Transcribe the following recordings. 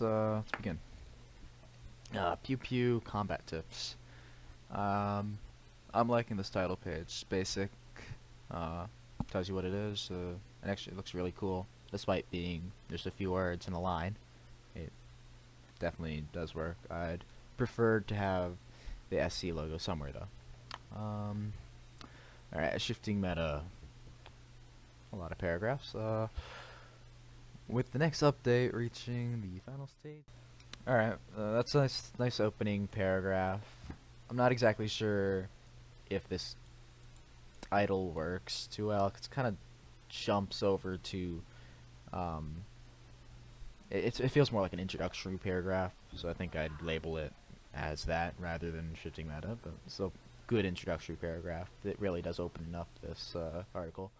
let's begin. Pew pew combat tips. Um, I'm liking this title page. It's basic. Uh, Tells you what it is. And actually, it looks really cool, despite being just a few words in a line. It definitely does work. I'd prefer to have the SC logo somewhere though. Alright, shifting meta. A lot of paragraphs. With the next update reaching the final stage. Alright, that's a nice opening paragraph. I'm not exactly sure if this title works too well, 'cause it kind of jumps over to, it feels more like an introductory paragraph, so I think I'd label it as that rather than shifting that up, but still good introductory paragraph that really does open up this article.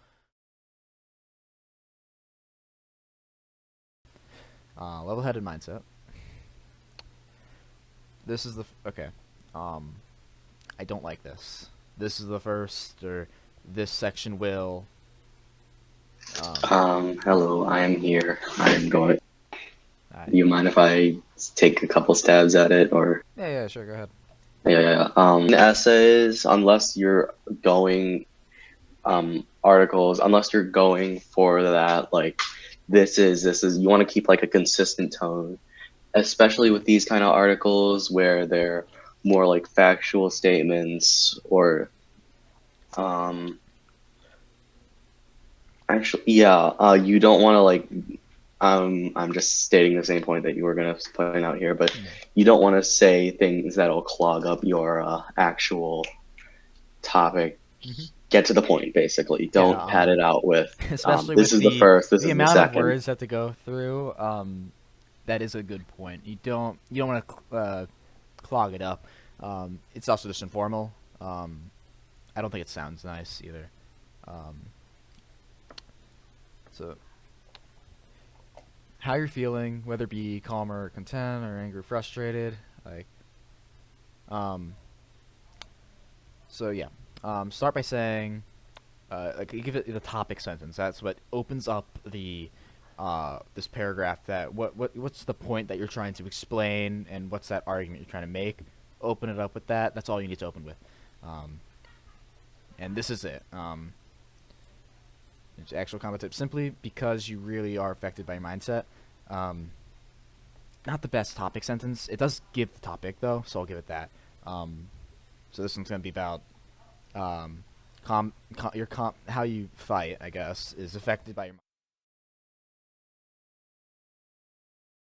Level-headed mindset. This is the okay. I don't like this. This is the first, or this section will. Hello, I am here. I'm going. I, Do you mind if I take a couple stabs at it, or yeah, sure, go ahead. yeah. In essays, unless you're going articles, unless you're going for that, like this is you want to keep like a consistent tone, especially with these kind of articles where they're more like factual statements or um actually yeah, you don't want to like I'm just stating the same point that you were gonna point out here, but Yeah. you don't want to say things that'll clog up your actual topic. Hmm. Get to the point, basically. Yeah. Don't pad it out with Especially this with is the first, this the is the amount of second. words that to go through. That is a good point. You don't want to clog it up. It's also just informal. I don't think it sounds nice either. Um, so how you're feeling, whether it be calm or content or angry, frustrated, like um. So yeah, start by saying like you give it the topic sentence. That's what opens up the this paragraph. That what's the point that you're trying to explain, and what's that argument you're trying to make? Open it up with that. That's all you need to open with, and this is it. It's actual combat tip simply because you really are affected by your mindset. Um, Not the best topic sentence. It does give the topic though, so I'll give it that. So this one's gonna be about um, how you fight, I guess, is affected by your.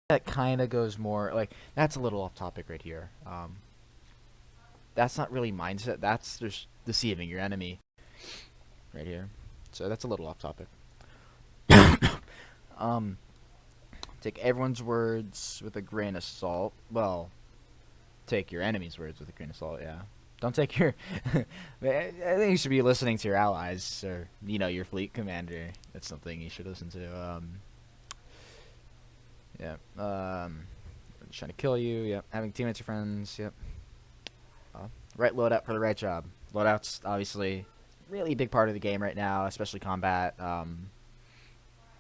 That kind of goes more like that's a little off topic right here. That's not really mindset. That's just deceiving your enemy right here. So that's a little off topic. um, Take everyone's words with a grain of salt. Well, take your enemy's words with a grain of salt. Yeah. Don't take your. I think you should be listening to your allies, or your fleet commander. That's something you should listen to. Yeah. Trying to kill you. Yep. Having teammates or friends. Yep. Right loadout for the right job. Loadout's obviously really big part of the game right now, especially combat.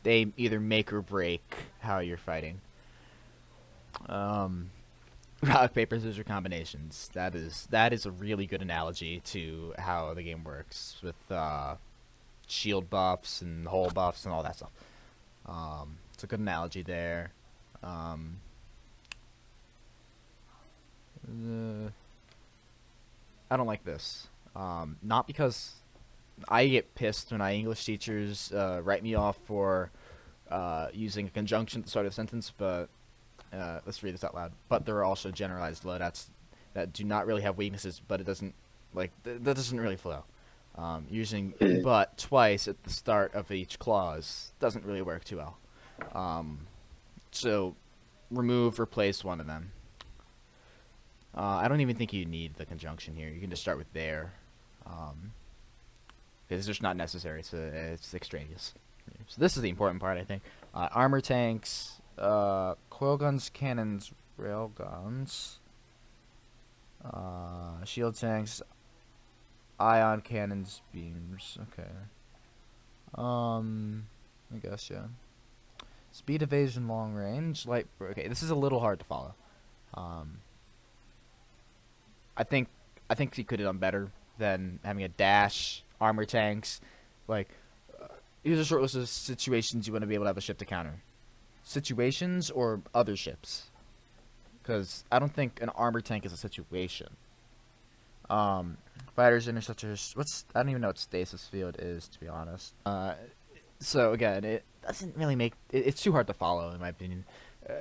They either make or break how you're fighting. Um, Rock paper scissors combinations. That is a really good analogy to how the game works with shield buffs and hull buffs and all that stuff. It's a good analogy there. Um, I don't like this. Not because I get pissed when English teachers write me off for using a conjunction at the start of a sentence, but let's read this out loud. But there are also generalized loadouts that do not really have weaknesses, but it doesn't that doesn't really flow. Using Uh, but twice at the start of each clause doesn't really work too well. So replace one of them. I don't even think you need the conjunction here. You can just start with there. It's just not necessary. It's extraneous. So this is the important part, I think. Armor tanks, coil guns, cannons, rail guns, shield tanks, ion cannons, beams. Okay. I guess yeah. Speed, evasion, long range, light. Okay, this is a little hard to follow. Um, I think he could have done better than having a dash, armor tanks. Like, here's a short list of situations you want to be able to have a ship to counter. Situations or other ships, because I don't think an armor tank is a situation. Fighters, interceptors. I don't even know what stasis field is, to be honest. So again, it doesn't really make it's too hard to follow in my opinion.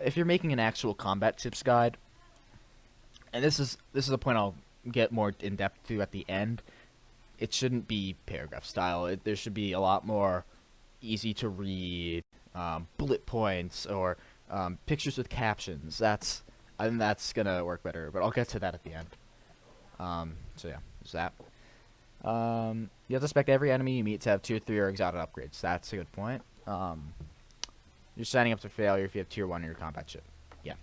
If you're making an actual combat tips guide, and this is a point I'll get more in depth to at the end, it shouldn't be paragraph style. There should be a lot more easy to read bullet points or pictures with captions. I think that's gonna work better, but I'll get to that at the end. So yeah, there's that. You have to expect every enemy you meet to have 2 or 3 or exotic upgrades. That's a good point. You're signing up to failure if you have tier 1 in your combat ship. Yeah.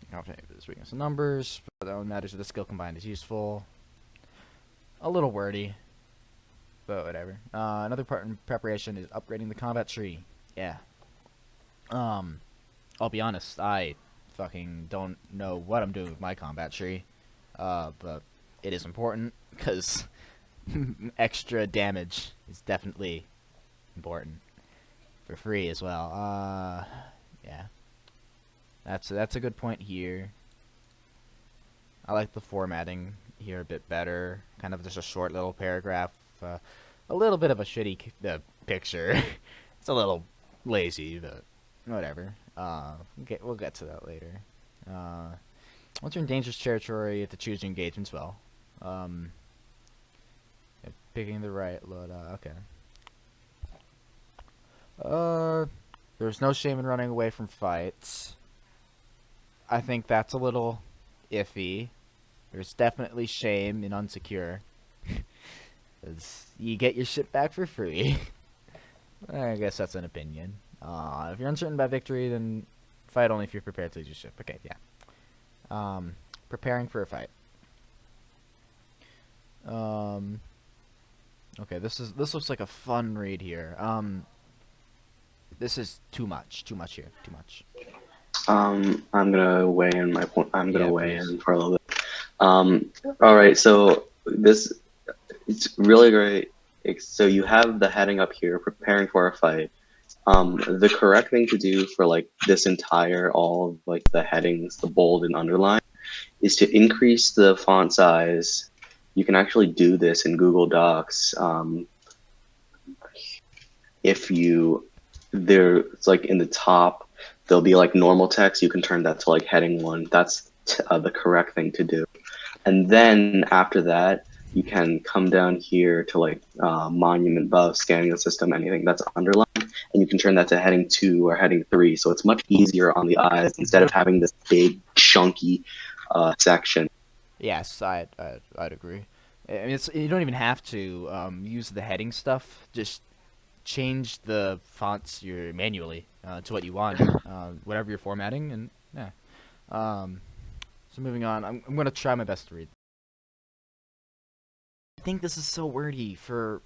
Confident with this weakness in numbers, but that only matters if the skill combined is useful. A little wordy, but whatever. Another part in preparation is upgrading the combat tree. Yeah. I'll be honest, I fucking don't know what I'm doing with my combat tree. But it is important, because extra damage is definitely important. For free as well. Yeah. That's a good point here. I like the formatting here a bit better. Kind of just a short little paragraph. A little bit of a shitty picture. It's a little lazy, but whatever. We'll get to that later. Once you're in dangerous territory, you have to choose your engagements well. Picking the right load. Okay. There's no shame in running away from fights. I think that's a little iffy. There's definitely shame in unsecure. 'Cause you get your ship back for free. I guess that's an opinion. If you're uncertain about victory, then fight only if you're prepared to lose your ship. Okay, yeah. Preparing for a fight. Okay, this looks like a fun read here. This is too much here, too much. I'm gonna weigh in my point. I'm gonna weigh please. in for a little bit. All right, so it's really great. So you have the heading up here, preparing for a fight. The correct thing to do for like this entire all of like the headings, the bold and underline, is to increase the font size. You can actually do this in Google Docs. If you it's like in the top, there'll be like normal text. You can turn that to like heading 1. That's the correct thing to do. And then after that, you can come down here to like monument, buff, scanning the system, anything that's underlined, and you can turn that to heading 2 or heading 3. So it's much easier on the eyes instead of having this big chunky section. Yes, I'd agree. I mean, you don't even have to use the heading stuff. Just change the fonts manually to what you want, whatever you're formatting, and yeah. So moving on, I'm gonna try my best to read. I think this is so wordy for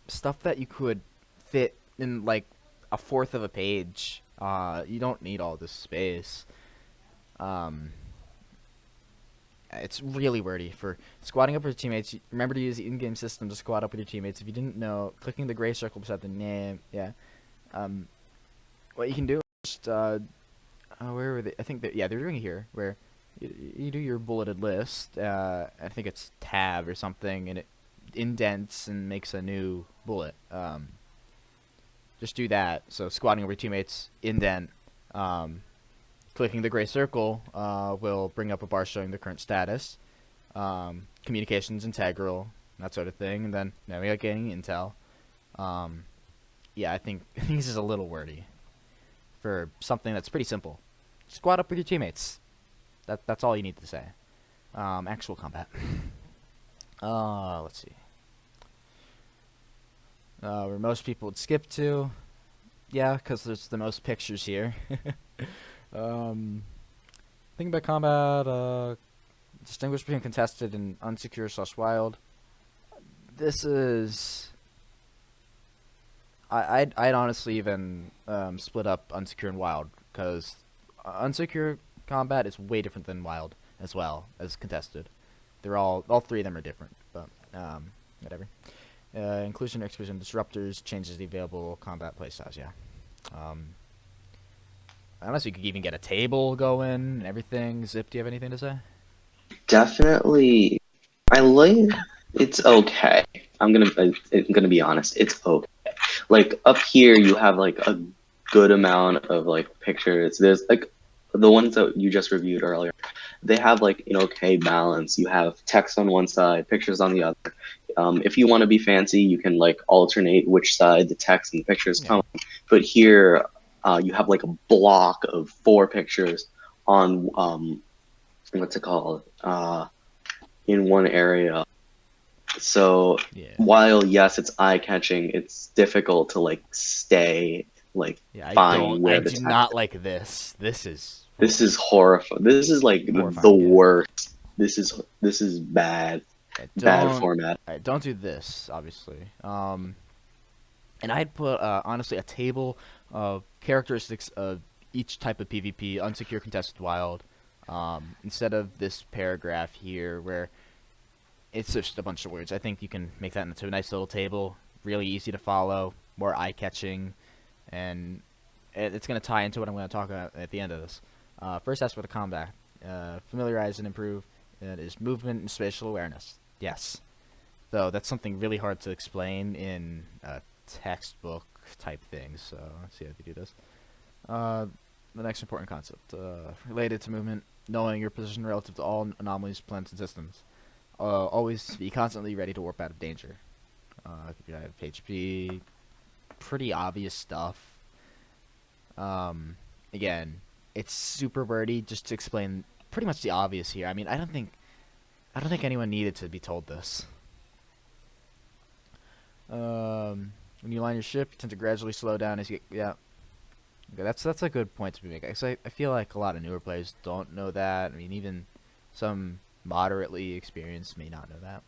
stuff that you could fit in like a fourth of a page. You don't need all this space. It's really wordy. For squatting up with your teammates, remember to use the in-game system to squat up with your teammates. If you didn't know, clicking the gray circle beside the name, yeah. What you can do is just, where were they? I think they're doing it here, where you do your bulleted list. I think it's tab or something, and it indents and makes a new bullet. Just do that. So squatting over your teammates, indent. Clicking the gray circle will bring up a bar showing the current status, communications integral, that sort of thing, and then navigating intel. Yeah, I think this is a little wordy for something that's pretty simple. Squat up with your teammates. That's all you need to say. Actual combat. Let's see. Where most people would skip to. Yeah, because there's the most pictures here. Thinking about combat, distinguish between contested and unsecure/wild. This is I'd honestly even split up unsecure and wild, because unsecure combat is way different than wild as well as contested. They're all three of them are different, but whatever. Inclusion, exclusion, disruptors changes the available combat playstyles. Yeah. Unless you could even get a table going and everything. Zip, do you have anything to say? Definitely, I like. It's okay. I'm gonna be honest. It's okay. Like up here, you have like a good amount of like pictures. There's like the ones that you just reviewed earlier. They have like an okay balance. You have text on one side, pictures on the other. If you want to be fancy, you can like alternate which side the text and the pictures Yeah. come. But here, you have like a block of four pictures on what's it called? In one area. So Yeah. while yes, it's eye catching, it's difficult to like stay like Yeah, I find don't. I where the do text. not like this. This is This is horrifying. This is like the horrifying. Yeah. worst. This is bad. Yeah, Bad format. don't do this, obviously. And I'd put honestly a table of characteristics of each type of PvP, unsecure, contested, wild, instead of this paragraph here where it's just a bunch of words. I think you can make that into a nice little table, really easy to follow, more eye-catching, and it's going to tie into what I'm going to talk about at the end of this. First aspect of combat, familiarize and improve. It is movement and spatial awareness. Yes. Though that's something really hard to explain in a textbook type thing, so let's see how we do this. The next important concept, related to movement, knowing your position relative to all anomalies, planets, and systems. Always be constantly ready to warp out of danger. If you have HP, pretty obvious stuff. Again, it's super wordy just to explain pretty much the obvious here. I mean, I don't think anyone needed to be told this. When you line your ship, you tend to gradually slow down as you get, yeah. Okay, that's a good point to be making. I feel like a lot of newer players don't know that. I mean, even some moderately experienced may not know that.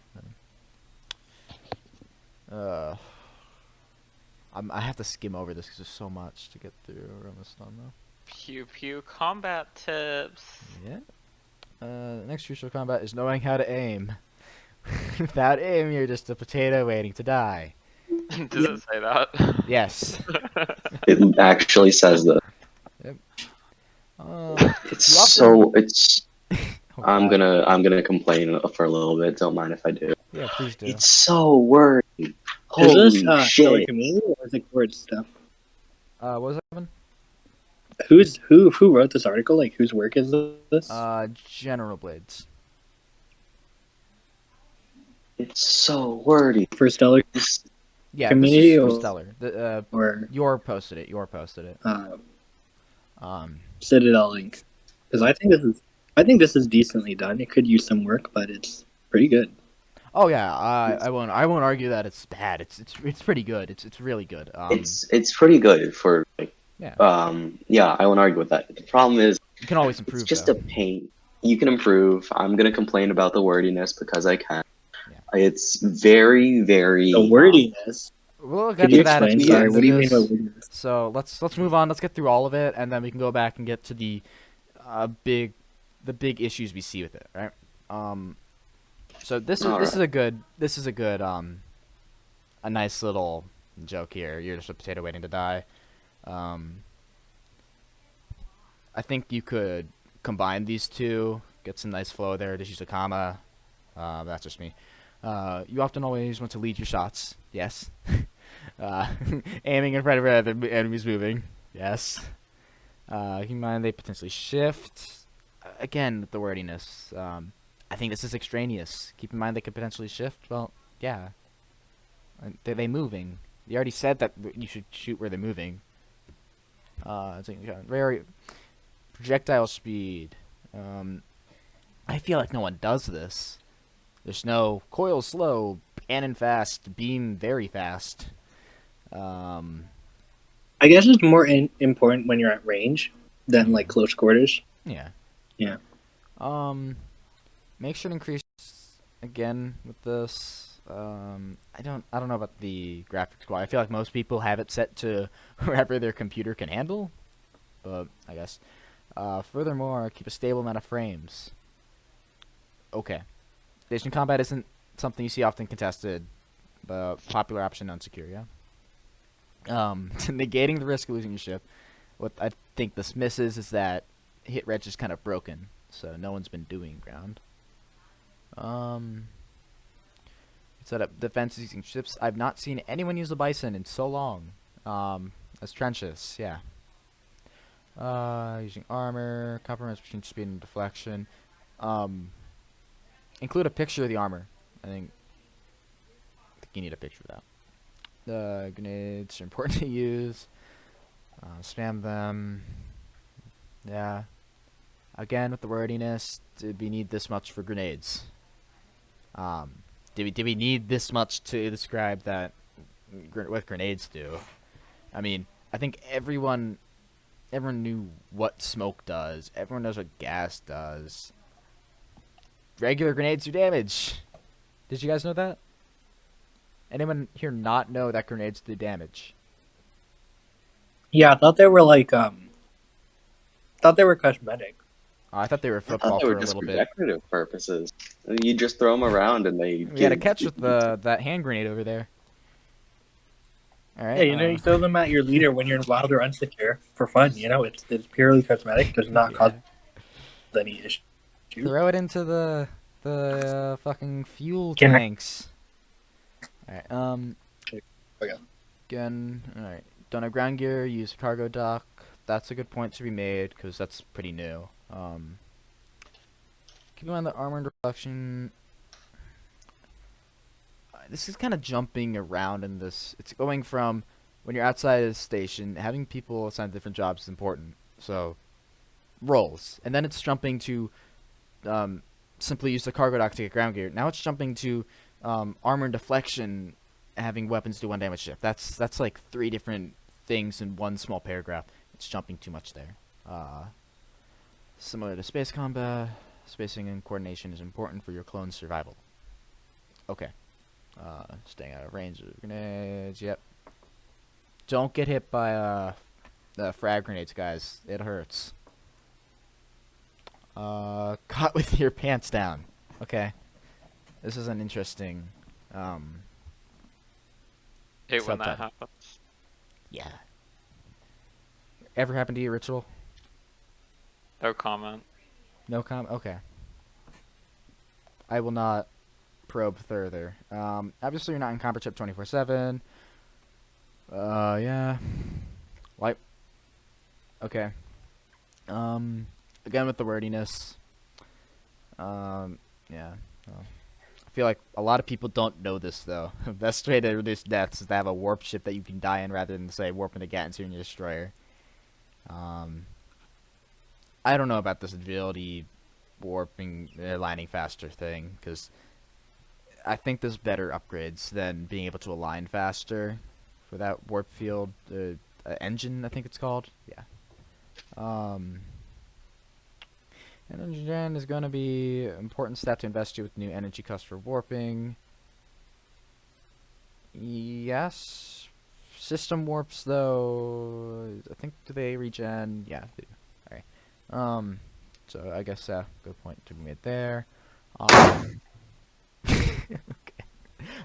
I have to skim over this because there's so much to get through. We're almost done though. Pew pew combat tips. Yeah. The next crucial combat is knowing how to aim. Without aim, you're just a potato waiting to die. Does it say that? Yes. It actually says that. Yep. It's You often- so it's. Oh, I'm God. gonna complain for a little bit. Don't mind if I do. Yeah, please do. It's so wordy. Is Holy this Stellar shit! Community or is it Cord stuff? What was that, Evan? Who wrote this article? Like whose work is this? General Blades. It's so wordy. For Stellar Yeah, Community this is for or- Stellar. The, or Your posted it. Citadel Link? Because I think this is decently done. It could use some work, but it's pretty good. Oh yeah, I won't argue that it's bad. It's pretty good. It's really good. It's pretty good for like. Yeah. Yeah, I won't argue with that. The problem is You can always improve. it's just though. a pain. You can improve. I'm gonna complain about the wordiness because I can. Yeah. It's very, very. The wordiness. We'll get Could you to that at explain? the Sorry, end what of do you mean this. by wordiness? So let's move on. Let's get through all of it, and then we can go back and get to the big issues we see with it, right? So this is a good a nice little joke here. You're just a potato waiting to die. I think you could combine these two, get some nice flow there. Just use a comma. That's just me. You often always want to lead your shots. Yes. Aiming in front of where the enemy's moving. Yes. Keep in mind they potentially shift. Again, with the wordiness. I think this is extraneous. Keep in mind they could potentially shift. Well, yeah. They're moving. You already said that you should shoot where they're moving. It's very projectile speed. I feel like no one does this. There's no coil slow, cannon fast, beam very fast. I guess it's more important when you're at range than like close quarters. Yeah. Yeah. Make sure to increase again with this. I don't know about the graphics quality. I feel like most people have it set to wherever their computer can handle, but I guess. Furthermore, keep a stable amount of frames. Okay. Station combat isn't something you see often contested, but popular option unsecure, yeah? Negating the risk of losing your ship. What I think this misses is that hit reg is kind of broken, so no one's been doing ground. Set up defenses using ships. I've not seen anyone use the Bison in so long. As trenches, yeah. Using armor, compromise between speed and deflection. Include a picture of the armor. I think you need a picture of that. Grenades are important to use. Spam them. Yeah. Again, with the wordiness, did we need this much for grenades? Did we need this much to describe that what grenades do? I mean, I think everyone knew what smoke does. Everyone knows what gas does. Regular grenades do damage. Did you guys know that? Anyone here not know that grenades do damage? Yeah, I thought they were like thought they were cosmetic. I thought they were I thought football they for were a just little for bit. decorative purposes. You just throw them around and they. We had a catch with that hand grenade over there. All right. Yeah, you know, you throw them at your leader when you're wild or unsecure for fun. You know, it's purely cosmetic. Does not cause any issue. Throw it into the fucking fuel Can I- tanks. All right. Okay. Again. All right. Don't have ground gear. Use cargo dock. That's a good point to be made because that's pretty new. Keep in mind the armor and reflection. This is kind of jumping around in this. It's going from when you're outside of the station, having people assigned different jobs is important. So, roles. And then it's jumping to simply use the cargo dock to get ground gear. Now it's jumping to armor and deflection, having weapons do 1 damage shift. That's like 3 different things in one small paragraph. It's jumping too much there. Similar to space combat, spacing and coordination is important for your clone's survival. Okay. Staying out of range of grenades. Yep. Don't get hit by the frag grenades, guys. It hurts. Caught with your pants down. Okay. This is an interesting. Hate when that subtitle. happens. Yeah. Ever happened to you, Ritual? No comment. No comment. Okay. I will not probe further. Obviously you're not in combat chip 24/7. Yeah. Wipe. Okay. Again with the wordiness. Yeah. Well, I feel like a lot of people don't know this though. The best way to reduce deaths is to have a warp ship that you can die in rather than say warping the atmosphere in your destroyer. I don't know about this agility warping aligning faster thing because I think there's better upgrades than being able to align faster for that warp field engine. I think it's called. Yeah. And engine gen is going to be an important step to invest you with new energy cost for warping. Yes. System warps though. I think do they regen? Yeah. They do. All right. So I guess good point to be made there.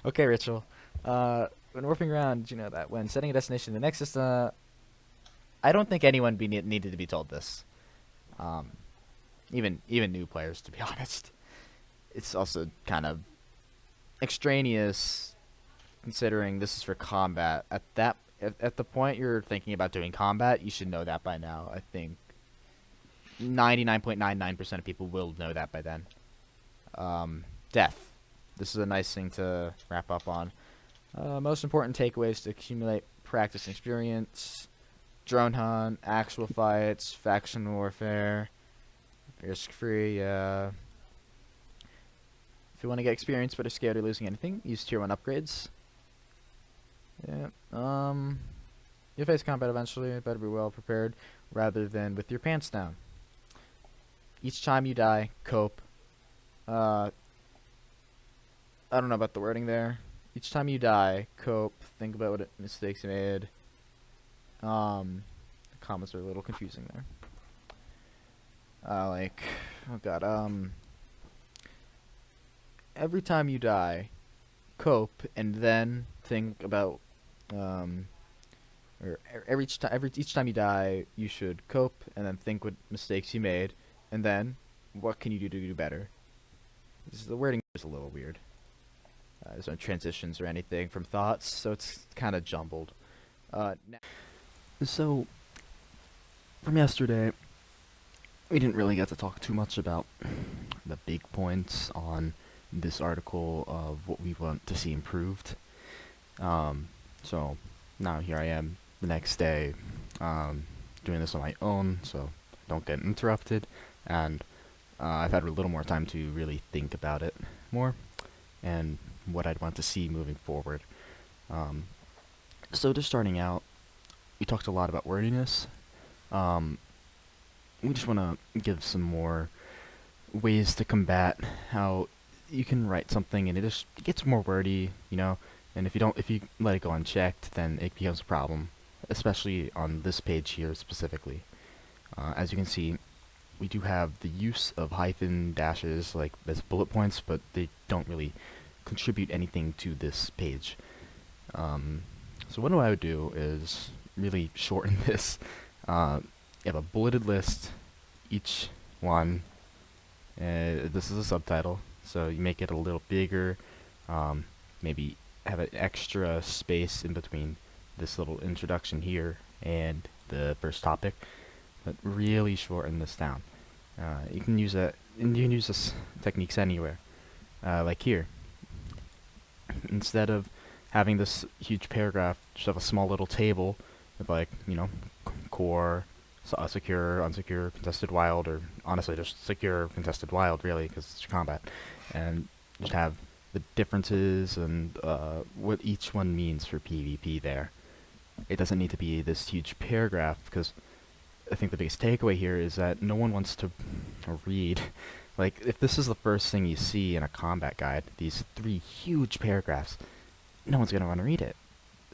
Okay, Ritual. When warping around, did you know that when setting a destination, the next system, I don't think anyone needed to be told this. Even new players, to be honest. It's also kind of extraneous, considering this is for combat. At the point you're thinking about doing combat, you should know that by now. I think 99.99% of people will know that by then. Death. This is a nice thing to wrap up on. Most important takeaways to accumulate practice and experience. Drone hunt, actual fights, faction warfare. Risk-free, yeah. If you want to get experience but are scared of losing anything, use tier 1 upgrades. Yeah. You'll face combat eventually. Better be well prepared rather than with your pants down. Each time you die, cope. I don't know about the wording there. Each time you die, cope, think about what mistakes you made. The comments are a little confusing there. Like, oh god, every time you die, cope, and then think about, or each time you die, you should cope, and then think what mistakes you made, and then what can you do to do better. The wording is a little weird. There's no transitions or anything from thoughts, so it's kind of jumbled. So, from yesterday, we didn't really get to talk too much about the big points on this article of what we want to see improved. So, now here I am the next day, doing this on my own, so I don't get interrupted, and I've had a little more time to really think about it more, and what I'd want to see moving forward. So just starting out, we talked a lot about wordiness. We just want to give some more ways to combat how you can write something and it just gets more wordy, you know, and if you let it go unchecked, then it becomes a problem, especially on this page here specifically. As you can see, we do have the use of hyphen dashes like as bullet points, but they don't really contribute anything to this page. So what I would do is really shorten this. You have a bulleted list, each one. This is a subtitle, so you make it a little bigger. Maybe have an extra space in between this little introduction here and the first topic, but really shorten this down. You can use this techniques anywhere, like here. Instead of having this huge paragraph, just have a small little table with, like, you know, core, secure, unsecure, contested wild, or honestly just secure, contested wild, really, because it's combat, and just have the differences and what each one means for PvP there. It doesn't need to be this huge paragraph, because I think the biggest takeaway here is that no one wants to read. Like, if this is the first thing you see in a combat guide, these 3 huge paragraphs, no one's going to want to read it.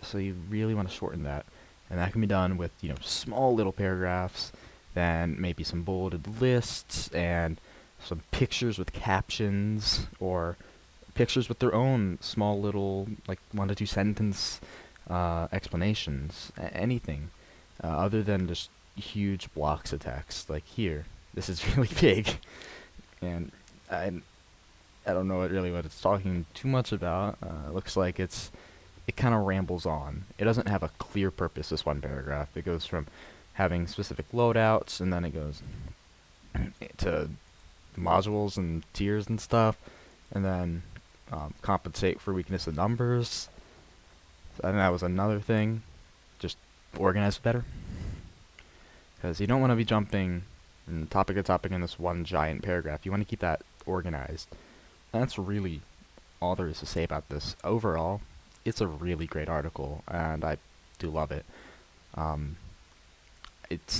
So you really want to shorten that. And that can be done with, you know, small little paragraphs, then maybe some bulleted lists, and some pictures with captions, or pictures with their own small little, like, 1 to 2 sentence explanations. Anything other than just huge blocks of text. Like here, this is really big. And I don't know what it's talking too much about. It looks like it kind of rambles on. It doesn't have a clear purpose, this one paragraph. It goes from having specific loadouts, and then it goes to modules and tiers and stuff, and then compensate for weakness of numbers. So I think that was another thing. Just organize better. Because you don't want to be jumping from topic to topic in this one giant paragraph. You want to keep that organized. And that's really all there is to say about this. Overall, it's a really great article, and I do love it.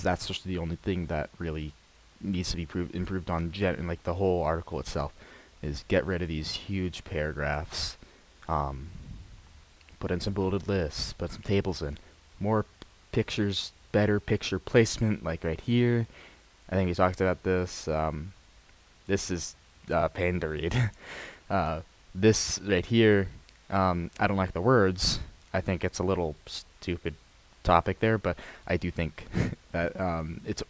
That's just the only thing that really needs to be improved on, like the whole article itself, is get rid of these huge paragraphs. Put in some bulleted lists, put some tables in, more pictures, better picture placement, like right here. I think we talked about this. This is pain to read. This right here, I don't like the words. I think it's a little stupid topic there, but I do think that it's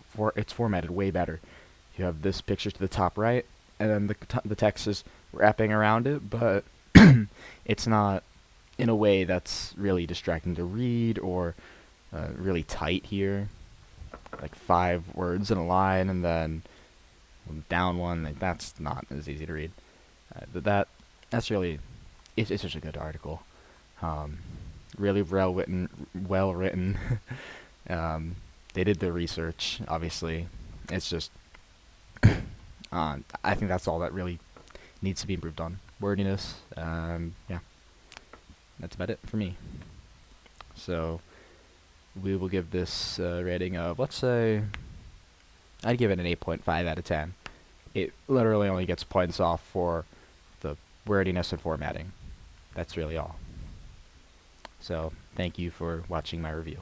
formatted way better. You have this picture to the top right, and then the text is wrapping around it, but it's not in a way that's really distracting to read, or really tight here, like 5 words in a line and then down one. Like, that's not as easy to read. That's really, it's just a good article. Really well written. They did the research, obviously. It's just, I think that's all that really needs to be improved on. Wordiness. Yeah, that's about it for me. So we will give this rating of, let's say, I'd give it an 8.5 out of 10. It literally only gets points off for the wordiness and formatting. That's really all. So thank you for watching my review.